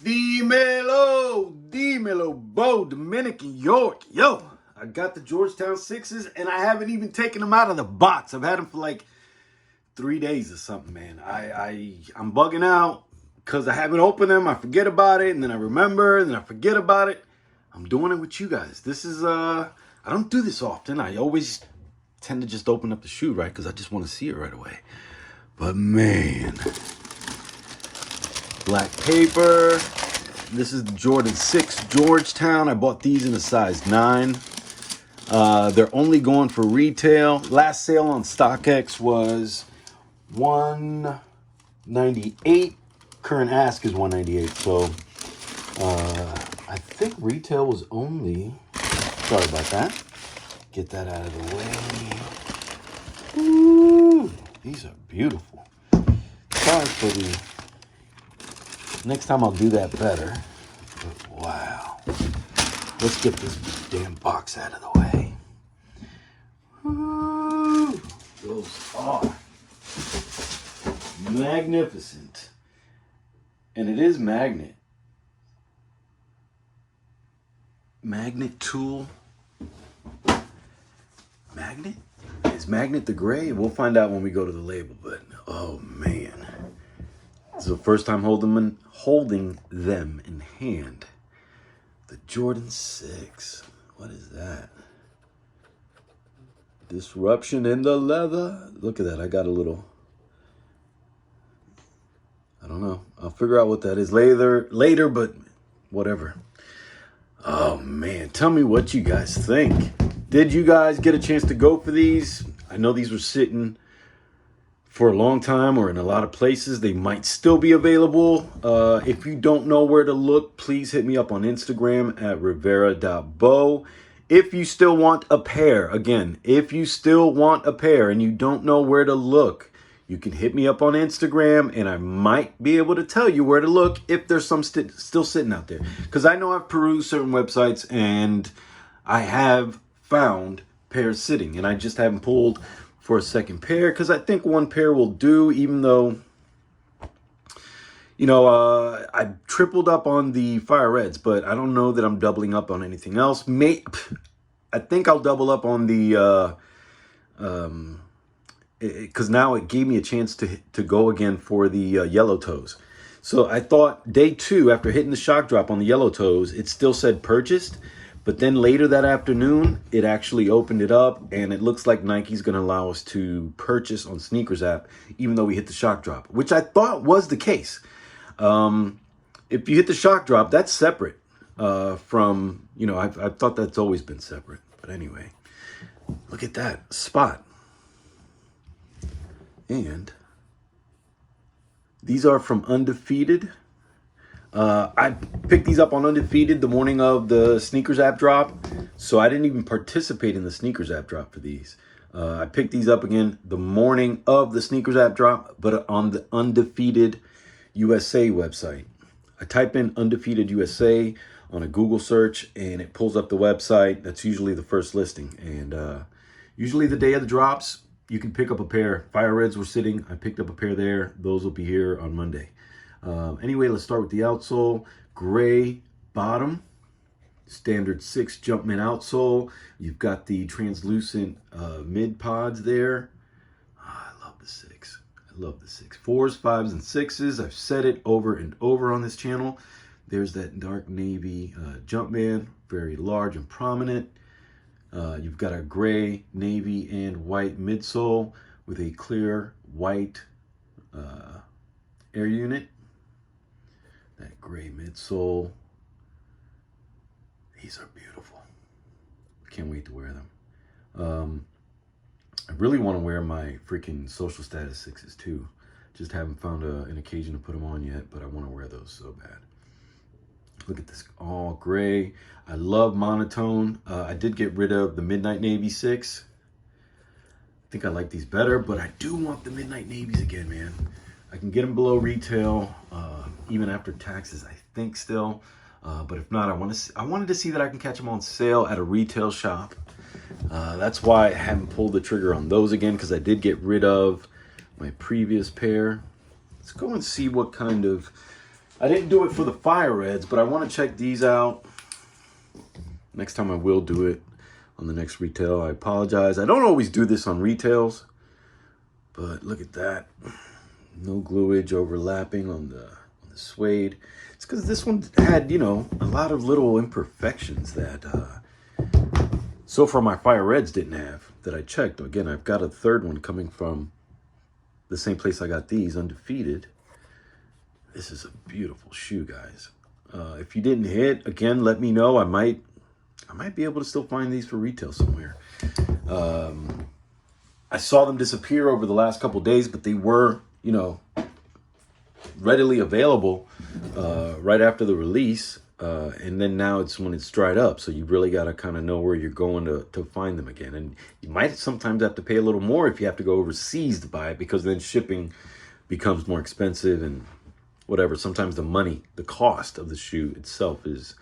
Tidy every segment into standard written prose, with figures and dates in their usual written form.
Dímelo, Bo, Dominican York. Yo, I got the Georgetown 6s, and I haven't even taken them out of the box. I've had them for like 3 days or something, man. I'm bugging out because I haven't opened them. I forget about it, and then I remember, and then I forget about it. I'm doing it with you guys. This is, I don't do this often. I always tend to just open up the shoe, right? Because I just want to see it right away. But man, black paper. This is the Jordan 6 Georgetown. I bought these in a size 9. They're only going for retail. Last sale on StockX was $198. Current ask is $198. So I think retail was only, sorry about that. Get that out of the way. Ooh, these are beautiful. Sorry for the, next time I'll do that better. But wow. Let's get this damn box out of the way. Ooh, those are magnificent. And it is magnet. Magnet tool. Magnet? Is magnet the gray? We'll find out when we go to the label, but oh man. This is the first time holding them in hand. The Jordan 6. What is that? Disruption in the leather. Look at that. I got a little, I don't know. I'll figure out what that is later, but whatever. Oh man, tell me what you guys think. Did you guys get a chance to go for these? I know these were sitting for a long time or in a lot of places. They might still be available. If you don't know where to look, please hit me up on Instagram at rivera.bo. If you still want a pair, again, if you still want a pair and you don't know where to look, you can hit me up on Instagram and I might be able to tell you where to look if there's some still sitting out there. Because I know I've perused certain websites and I have found pairs sitting, and I just haven't pulled for a second pair because I think one pair will do, even though, you know, I tripled up on the Fire Reds, but I don't know that I'm doubling up on anything else. I think I'll double up on the, because now it gave me a chance to go again for the yellow toes. So I thought day 2, after hitting the shock drop on the yellow toes, it still said purchased. But then later that afternoon, it actually opened it up, and it looks like Nike's going to allow us to purchase on Sneakers app, even though we hit the shock drop, which I thought was the case. If you hit the shock drop, that's separate from, you know, I thought that's always been separate. But anyway, look at that spot. And these are from Undefeated. I picked these up on Undefeated the morning of the Sneakers app drop, so I didn't even participate in the Sneakers app drop for these. I picked these up again the morning of the Sneakers app drop, but on the Undefeated USA website. I type in Undefeated USA on a Google search, and it pulls up the website. That's usually the first listing, and usually the day of the drops, you can pick up a pair. Fire Reds were sitting. I picked up a pair there. Those will be here on Monday. Anyway, let's start with the outsole. Gray bottom, standard 6 Jumpman outsole. You've got the translucent mid pods there. I love the 6. I love the 6. 4s, 5s, and 6s. I've said it over and over on this channel. There's that dark navy Jumpman, very large and prominent. You've got a gray, navy, and white midsole with a clear white air unit. That gray midsole. These are beautiful. Can't wait to wear them. I really want to wear my freaking social status 6s too. Just haven't found an occasion to put them on yet, but I want to wear those so bad. Look at this, all gray. I love monotone. I did get rid of the Midnight Navy 6. I think I like these better, but I do want the Midnight Navies again, man. I can get them below retail, even after taxes, I think still. But if not, I wanted to see that I can catch them on sale at a retail shop. That's why I haven't pulled the trigger on those again, because I did get rid of my previous pair. Let's go and see what kind of I didn't do it for the fire reds, but I want to check these out. Next time I will do it on the next retail. I apologize. I don't always do this on retails, but look at that. No gluage overlapping on the suede. It's because this one had, you know, a lot of little imperfections that so far my fire reds didn't have that I checked. Again, I've got a third one coming from the same place I got these, Undefeated. This is a beautiful shoe, guys. If you didn't hit, again, let me know. I might be able to still find these for retail somewhere. I saw them disappear over the last couple days, but they were, you know, readily available right after the release. And then now it's when it's dried up. So you really got to kind of know where you're going to find them again. And you might sometimes have to pay a little more if you have to go overseas to buy it, because then shipping becomes more expensive and whatever. Sometimes the money, the cost of the shoe itself is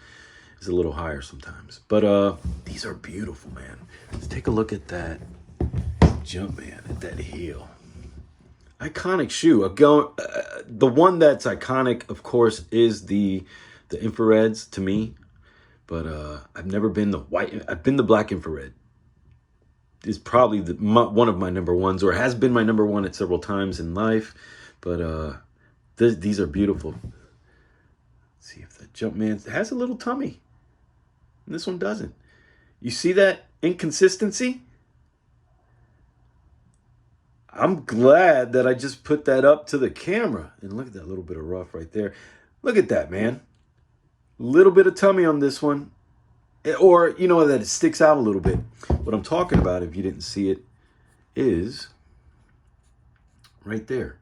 a little higher sometimes. But these are beautiful, man. Let's take a look at that Jumpman, at that heel. Iconic shoe. The one that's iconic, of course, is the infrareds to me. But I've never been the white. I've been the black infrared. It's probably one of my number ones, or has been my number one at several times in life. But these are beautiful. Let's see if the Jumpman has a little tummy. And this one doesn't. You see that inconsistency? I'm glad that I just put that up to the camera. And look at that little bit of rough right there. Look at that, man. Little bit of tummy on this one. Or, you know, that it sticks out a little bit. What I'm talking about, if you didn't see it, is right there.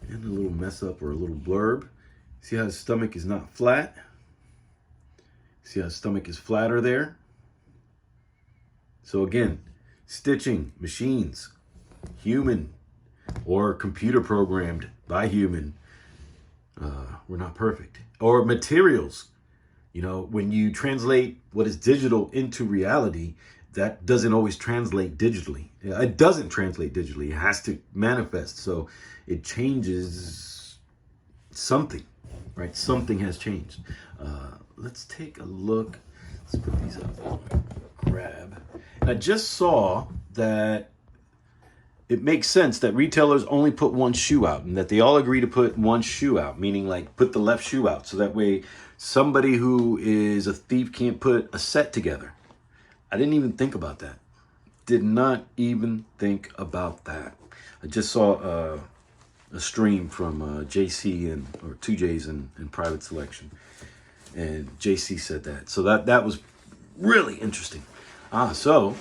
And a little mess up or a little blurb. See how his stomach is not flat? See how his stomach is flatter there? So again, stitching, machines, human, or computer programmed by human. We're not perfect. Or materials. You know, when you translate what is digital into reality, that doesn't always translate digitally. It doesn't translate digitally. It has to manifest. So it changes something, right? Something has changed. Let's take a look. Let's put these up. Grab. And I just saw that it makes sense that retailers only put one shoe out, and that they all agree to put one shoe out, meaning like put the left shoe out. So that way somebody who is a thief can't put a set together. I didn't even think about that. Did not even think about that. I just saw a stream from JC or 2J's in Private Selection. And JC said that. So that was really interesting. So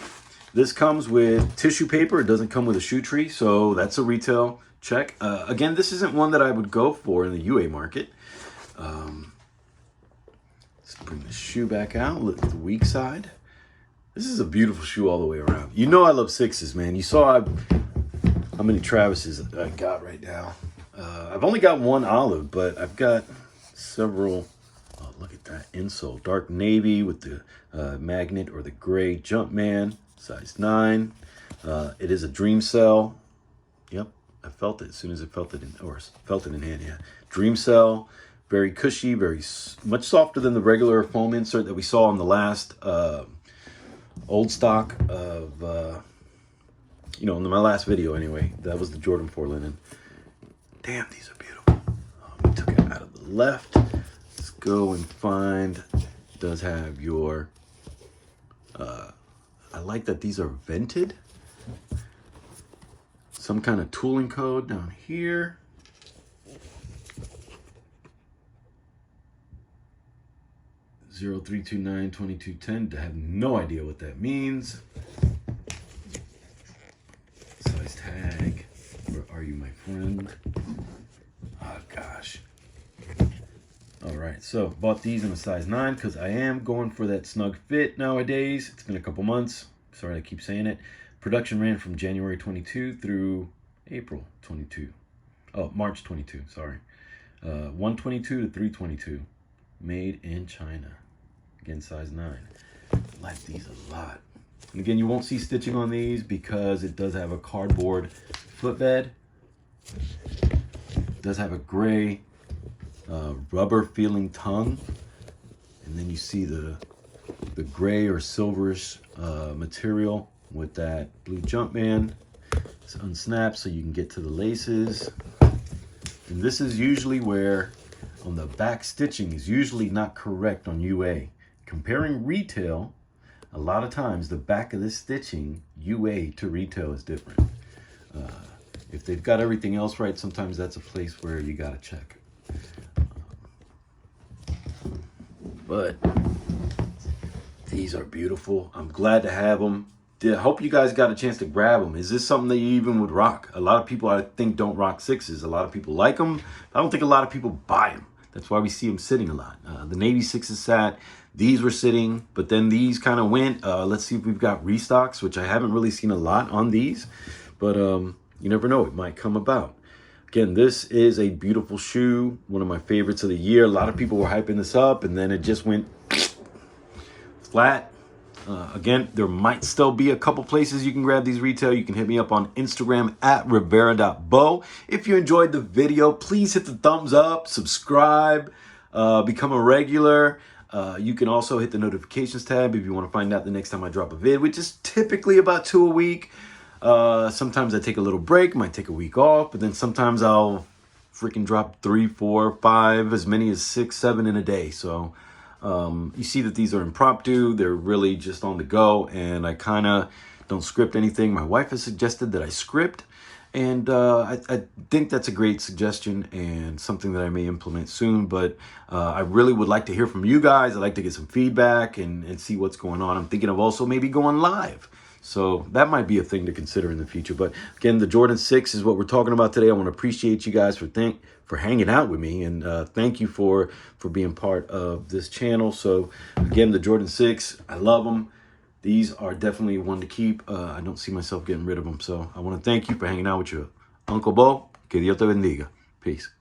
this comes with tissue paper. It doesn't come with a shoe tree. So that's a retail check. Again, this isn't one that I would go for in the UA market. Let's bring the shoe back out. Look at the weak side. This is a beautiful shoe all the way around. You know I love sixes, man. You saw how many Travises I got right now. I've only got one olive, but I've got several. Oh, look at that insole. Dark navy with the magnet or the gray Jumpman, size 9. It is a Dream Cell. Yep, I felt it as soon as I felt it in hand, yeah. Dream Cell, very cushy, very much softer than the regular foam insert that we saw on the last old stock of, you know, in my last video anyway. That was the Jordan 4 linen. Damn, these are beautiful. We took it out of the left. Let's go and find, it does have your, I like that these are vented. Some kind of tooling code down here. (03292210). I have no idea what that means. Size tag. Where are you, my friend? Oh gosh. All right, so bought these in a size 9 because I am going for that snug fit nowadays. It's been a couple months. Sorry, I keep saying it. Production ran from January 22 through April 22. Oh, March 22. Sorry. 122 to 322. Made in China. Again, size 9. I like these a lot. And again, you won't see stitching on these because it does have a cardboard footbed. does have a gray rubber feeling tongue. And then you see the gray or silverish material with that blue Jumpman. It's unsnapped so you can get to the laces. And this is usually where on the back stitching is usually not correct on UA. Comparing retail, a lot of times the back of this stitching, UA to retail, is different. If they've got everything else right, sometimes that's a place where you gotta check. But these are beautiful. I'm glad to have them. I hope you guys got a chance to grab them. Is this something that you even would rock? A lot of people, I think, don't rock 6s. A lot of people like them. I don't think a lot of people buy them. That's why we see them sitting a lot. The Navy 6s sat. These were sitting, but then these kind of went. Let's see if we've got restocks, which I haven't really seen a lot on these. But you never know. It might come about. Again, this is a beautiful shoe. One of my favorites of the year. A lot of people were hyping this up, and then it just went flat. Again, there might still be a couple places you can grab these retail. You can hit me up on Instagram at rivera.bo. If you enjoyed the video, please hit the thumbs up, subscribe, become a regular. You can also hit the notifications tab if you want to find out the next time I drop a vid, which is typically about 2 a week. Sometimes I take a little break, might take a week off, but then sometimes I'll freaking drop 3, 4, 5, as many as 6, 7 in a day. So you see that these are impromptu. They're really just on the go, and I kind of don't script anything. My wife has suggested that I script, and I think that's a great suggestion and something that I may implement soon. But I really would like to hear from you guys. I'd like to get some feedback and see what's going on. I'm thinking of also maybe going live. So that might be a thing to consider in the future. But again, the Jordan 6 is what we're talking about today. I want to appreciate you guys for hanging out with me, and thank you for being part of this channel. So again, the Jordan 6, I love them. These are definitely one to keep. I don't see myself getting rid of them. So I want to thank you for hanging out with your Uncle Bo. Que Dios te bendiga. Peace.